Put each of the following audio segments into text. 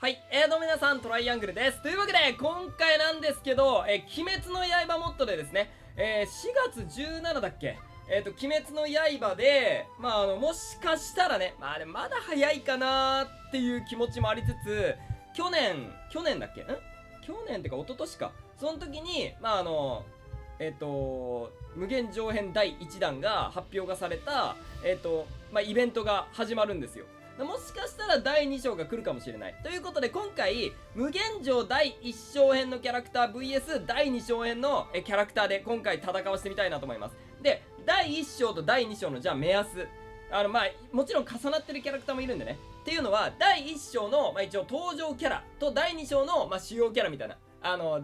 はい、どうも皆さん、トライアングルです。というわけで、今回なんですけど、鬼滅の刃モッドでですね、4月17だっけ鬼滅の刃で、もしかしたらね、でもまだ早いかなーっていう気持ちもありつつ、去年だっけ去年ってか、一昨年か。その時に、無限上編第1弾が発表がされた、イベントが始まるんですよ。もしかしたら第2章が来るかもしれない。ということで今回、無限城第1章編のキャラクター VS 第2章編のキャラクターで今回戦わせてみたいなと思います。で、第1章と第2章のじゃあ目安。もちろん重なってるキャラクターもいるんでね。っていうのは、第1章の、一応登場キャラと第2章の、主要キャラみたいな。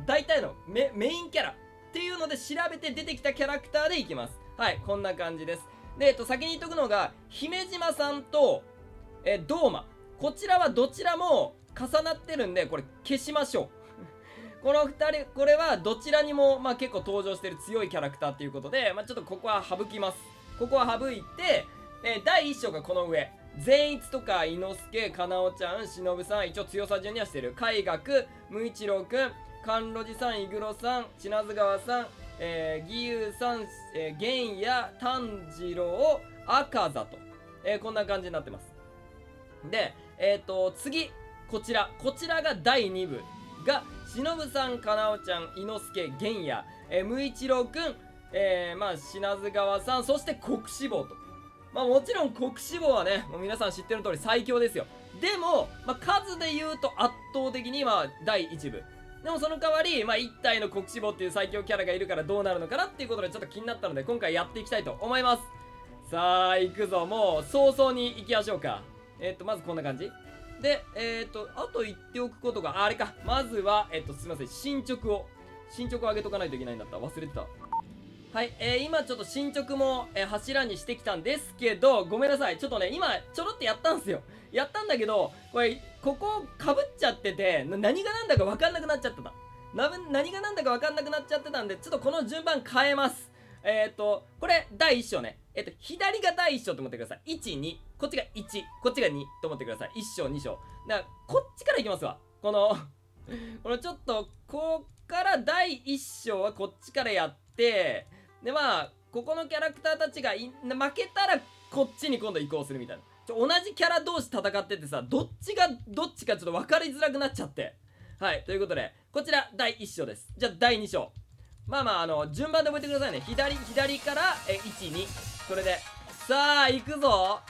大体のメインキャラっていうので調べて出てきたキャラクターでいきます。はい、こんな感じです。で、先に言っとくのが、姫島さんと、ドーマ。こちらはどちらも重なってるんで、これ消しましょう。この二人、これはどちらにも、結構登場してる強いキャラクターっていうことで、ちょっとここは省きます。ここは省いて、第1章がこの上。善逸とか、伊之助、かなおちゃん、しのぶさん、一応強さ順にはしてる。海学、無一郎くん、甘露寺さん、いぐろさん、千奈津川さん、義勇さん、玄也、炭治郎、赤座と。こんな感じになってます。で、次、こちらが第2部が、しのぶさん、かなおちゃん、伊之助、玄也、無一郎くん、しなず川さん、そして国志望と。もちろん国志望はね、もう皆さん知ってる通り最強ですよ。でも、数で言うと圧倒的に第1部。でもその代わり、1体の国志望っていう最強キャラがいるからどうなるのかなっていうことでちょっと気になったので、今回やっていきたいと思います。さあ、行くぞ。もう、早々に行きましょうか。まずこんな感じで、あと言っておくことが、あれか。まずは、すいません。進捗を上げとかないといけないんだった。忘れてた。はい、今ちょっと進捗も、柱にしてきたんですけど、ごめんなさい。ちょっとね、今、ちょろってやったんすよ。やったんだけど、ここ被っちゃってて、何がなんだか分かんなくなっちゃってた。何がなんだか分かんなくなっちゃってたんで、ちょっとこの順番変えます。これ、第1章ね。左が第1章と思ってください。1、2。こっちが1。こっちが2と思ってください。1章、2章。だから、こっちからいきますわ。このちょっと、こっから第1章はこっちからやって、で、ここのキャラクターたちが負けたら、こっちに今度移行するみたいな。同じキャラ同士戦っててさ、どっちがどっちかちょっと分かりづらくなっちゃって。はい、ということで、こちら第1章です。じゃあ第2章。順番で覚えてくださいね。左から、1、2。それで、さあ、行くぞ。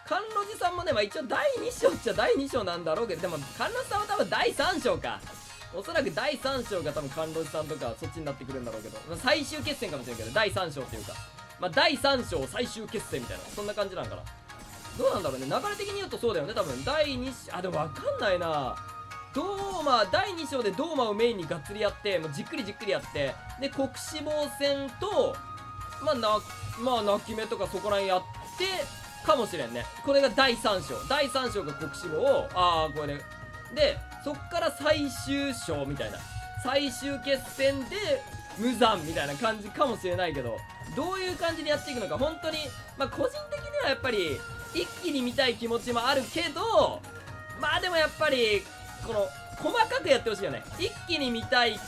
甘露寺さんもね、一応第2章っちゃ第2章なんだろうけど、でも、甘露さんは多分第3章か。おそらく第3章が多分甘露寺さんとかそっちになってくるんだろうけど、最終決戦かもしれんけど、第3章っていうか、第3章最終決戦みたいな、そんな感じなんかな。どうなんだろうね。流れ的に言うとそうだよね。多分、第2章、でもわかんないな。第2章でドーマをメインにがっつりやって、もうじっくりやって、で、国志望戦と、泣き目とかそこら辺やって、かもしれんね。これが第3章。第3章が国志望を、これで、そっから最終章みたいな。最終決戦で、無残みたいな感じかもしれないけど、どういう感じでやっていくのか、本当に、個人的にはやっぱり、一気に見たい気持ちもあるけど、でもやっぱり、細かくやってほしいよね。一気に見たい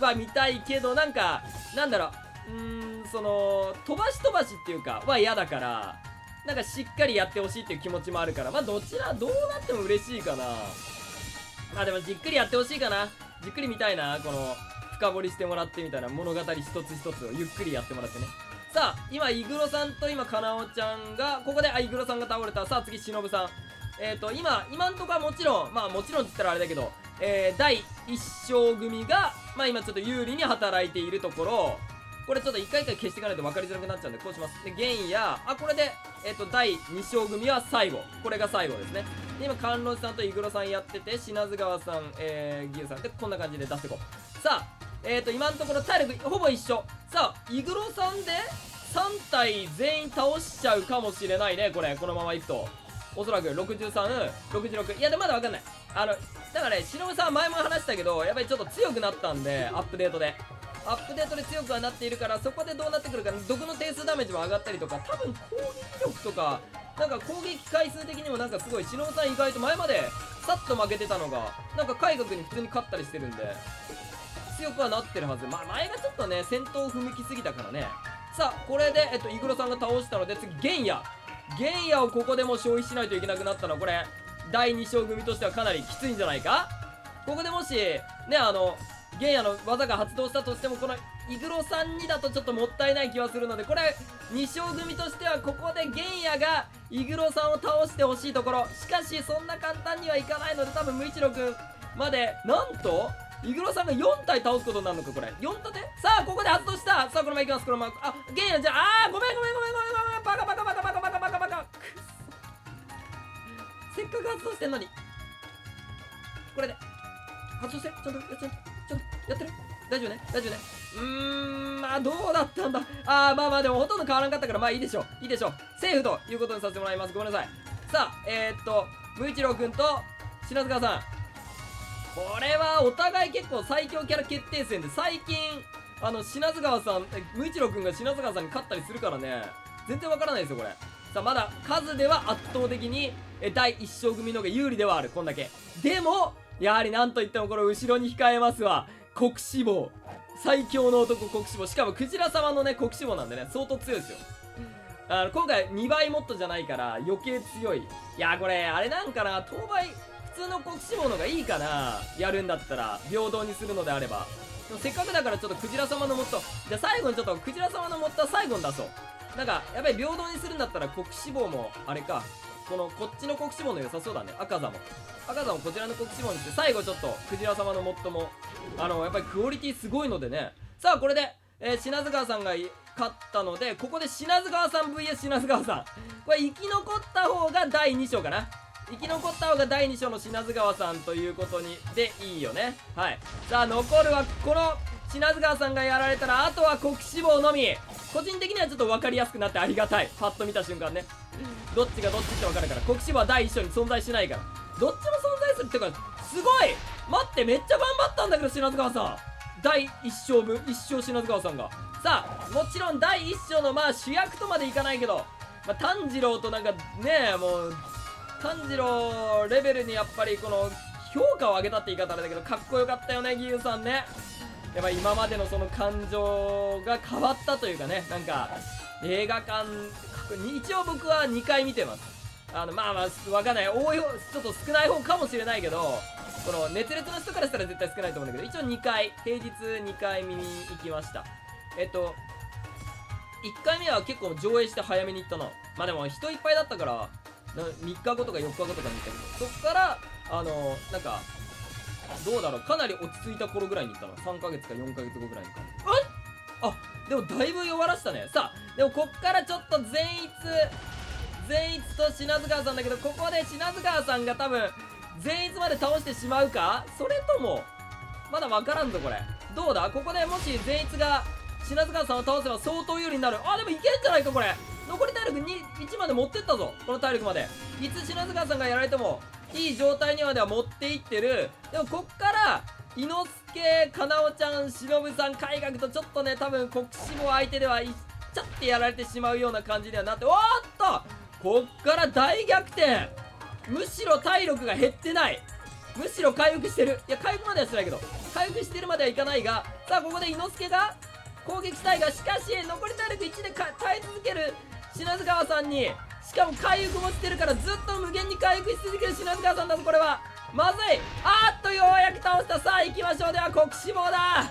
は見たいけど、なんだろう、飛ばしっていうか、嫌だから、しっかりやってほしいっていう気持ちもあるから、どうなっても嬉しいかな。でもじっくりやってほしいかな。じっくり見たいな。深掘りしてもらってみたいな物語一つ一つをゆっくりやってもらってね。さあ、今、イグロさんと今、かなおちゃんが、ここで、イグロさんが倒れた。さあ、次、しのぶさん。今んとこはもちろんって言ったらあれだけど、第1章組が、今ちょっと有利に働いているところ、これちょっと一回一回消していかないと分かりづらくなっちゃうんで、こうします。で、玄也、これで、第2章組は最後。これが最後ですね。で、今、甘露寺さんとイグロさんやってて、品津川さん、義勇さんで、こんな感じで出していこう。さあ、今のところ体力ほぼ一緒。さあ、イグロさんで、3体全員倒しちゃうかもしれないね、このままいくと。おそらく63、66。いや、でもまだわかんない。だからね、しのぶさんは前も話したけど、やっぱりちょっと強くなったんで、アップデートで強くはなっているから、そこでどうなってくるか、毒の定数ダメージも上がったりとか、多分攻撃力とか、なんか攻撃回数的にもなんかすごい忍さん意外と前までさっと負けてたのがなんか海学に普通に勝ったりしてるんで強くはなってるはず。まあ前がちょっとね戦闘踏みきすぎたからね。さあこれでイグロさんが倒したので次玄也をここでも消費しないといけなくなったのはこれ第2章組としてはかなりきついんじゃないか。ここでもしね玄也の技が発動したとしてもこのイグロさんにだとちょっともったいない気はするのでこれ2章組としてはここで玄也がイグロさんを倒してほしいところ。しかしそんな簡単にはいかないので多分無一郎くんまでなんとイグロさんが4体倒すことになるのかこれ4立て。さあここで発動した。さあこのままいきます。このまま玄也じゃごめんバカせっかく発動してんのにこれで発動してちょっとやってる大丈夫ねまあどうだったんだ。まあでもほとんど変わらんかったからまあいいでしょうセーフということにさせてもらいます。ごめんなさい。さあ無一郎くんと品塚さんこれはお互い結構最強キャラ決定戦で最近品塚さん無一郎くんが品塚さんに勝ったりするからね全然わからないですよこれ。さあまだ数では圧倒的に第1章組の方が有利ではある。こんだけでもやはりなんといってもこれ後ろに控えますわ国志望最強の男国志望。しかもクジラ様のね国志望なんでね相当強いですよ。今回2倍モッドじゃないから余計強い。いやこれあれなんかな当倍普通の国志望のがいいかなやるんだったら平等にするのであれば。でもせっかくだからちょっとクジラ様のモッドじゃあ最後にちょっとクジラ様のモッドは最後に出そう。なんかやっぱり平等にするんだったら国志望もあれかこっちの国志望の良さそうだね。赤座もこちらの国志望にして最後ちょっとクジラ様のモッドもやっぱりクオリティすごいのでね。さあこれで、品津川さんが勝ったのでここで品津川さん VS 品津川さんこれ生き残った方が第2章かな。生き残った方が第2章の品津川さんということにでいいよね。はい。さあ残るはこの品津川さんがやられたらあとは国志望のみ。個人的にはちょっと分かりやすくなってありがたい。パッと見た瞬間ねどっちがどっちって分かるから。国志望は第1章に存在しないからどっちも存在するっていうかすごい待ってめっちゃ頑張ったんだけど品津川さん第1章分1章品津川さんが。さあもちろん第1章のまあ主役とまでいかないけど、炭治郎となんかねもう炭治郎レベルにやっぱりこの評価を上げたって言い方あれだけどかっこよかったよね義勇さんね。やっぱ今までのその感情が変わったというかねなんか映画館一応僕は2回見てます。まあわかんない多い方ちょっと少ない方かもしれないけどこの熱烈な人からしたら絶対少ないと思うんだけど一応2回平日2回見に行きました。1回目は結構上映して早めに行ったな。まあでも人いっぱいだったから3日後とか4日後とかに行ったけどそっからなんかどうだろうかなり落ち着いた頃ぐらいに行ったの。3ヶ月か4ヶ月後ぐらいにでもだいぶ弱らしたね。さあでもこっからちょっと善逸と品津川さんだけどここで品津川さんが多分善逸まで倒してしまうかそれともまだ分からんぞこれ。どうだここでもし善逸が品津川さんを倒せば相当有利になる。でもいけるんじゃないかこれ。残り体力1まで持ってったぞこの体力まで。いつ品津川さんがやられてもいい状態にまでは持っていってる。でもこっから伊之助かなおちゃん忍さん海学とちょっとね多分国士も相手ではいっちゃってやられてしまうような感じにはなってこっから大逆転。むしろ体力が減ってないむしろ回復してる。いや回復まではしてないけど回復してるまではいかないがさあここで伊之助が攻撃したいがしかし残り体力1で耐え続ける品津川さんにしかも回復もしてるからずっと無限に回復し続ける品津川さんだぞ。これはまずい。ようやく倒した。さあ行きましょう。では国志望だ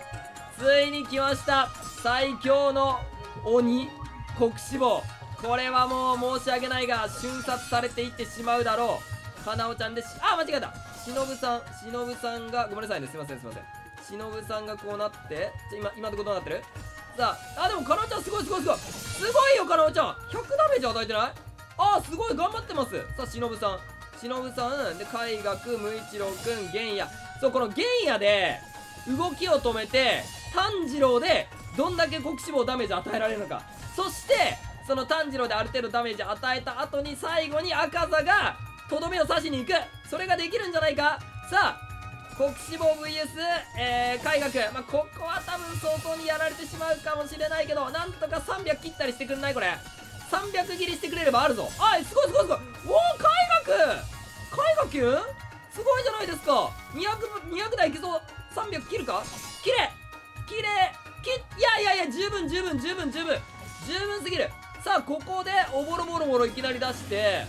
ついに来ました最強の鬼国志望。これはもう申し訳ないが瞬殺されていってしまうだろう。かなおちゃんで間違えた。忍さんがごめんなさいねすいません忍さんがこうなって今どこどうなってる。さあでもかなおちゃんすごいよかなおちゃん100ダメージ与えてない。すごい頑張ってます。さあ忍さんで海学無一郎くん玄也。そうこの玄也で動きを止めて炭治郎でどんだけ国志望ダメージ与えられるのか。そしてその炭治郎である程度ダメージ与えた後に最後に赤座がとどめを刺しに行く。それができるんじゃないか。さあ国志望 VS、海学、ここは多分相当にやられてしまうかもしれないけどなんとか300切ったりしてくんないこれ。300切りしてくれればあるぞ。あい、すごいすごいすごい。おお、絵画級すごいじゃないですか。200台いけそう。300切るか。きれいいや十分すぎる。さあここでおぼろぼろぼろいきなり出して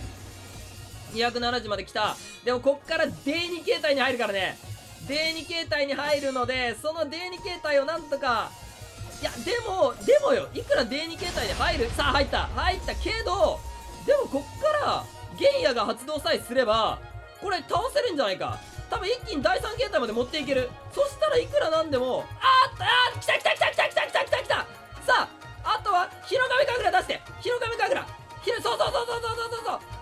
270まで来た。でもこっから D2 形態に入るからね。 D2 形態に入るので、その D2 形態をなんとか、いやでもよ、いくら D2 形態に入る、さあ入ったけど、でもこっから原野が発動さえすればこれ倒せるんじゃないか。多分一気に第3形態まで持っていける。そしたらいくらなんでも、来た。さああとは広神神楽出して、そう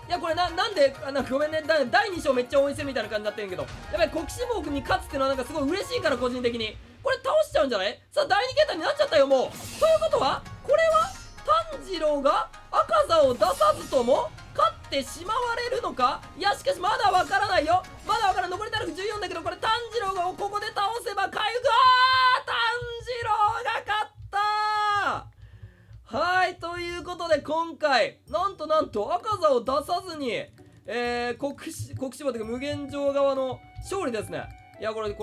いやこれなんでごめんね、第2章めっちゃ応援してるみたいな感じになってるけど、やっぱり国志望に勝つってのはなんかすごい嬉しいから、個人的にこれ倒しちゃうんじゃない。さあ第2形態になっちゃったよもう。ということはこれは炭治郎が赤座を出さずとも勝ってしまわれるのか。いやしかしまだわからないよ。残り体力14だけど、これ炭治郎がここで倒せば回復。炭治郎が勝ったはい、ということで今回なんと赤座を出さずに、国志望というか無限城側の勝利ですね。いやこういう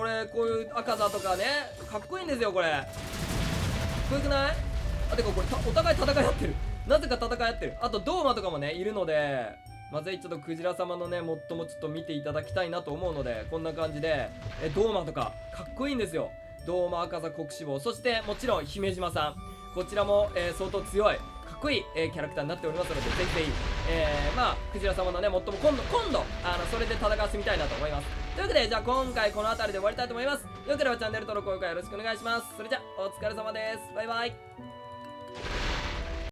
赤座とかね、かっこいいんですよ。これかっこよくない？てかこれお互い戦い合ってる。なぜか戦い合ってる。あとドーマとかもねいるので、ぜひちょっとクジラ様のねもっともちょっと見ていただきたいなと思うので、こんな感じでドーマとかかっこいいんですよ。ドーマ、赤座、国志望、そしてもちろん姫島さん、こちらも、相当強いかっこいい、キャラクターになっておりますので、ぜひぜひ、クジラ様のねもっとも今度それで戦わせてみたいなと思います。というわけでじゃあ今回この辺りで終わりたいと思います。よければチャンネル登録、高評価よろしくお願いします。それじゃお疲れ様です。バイバイ。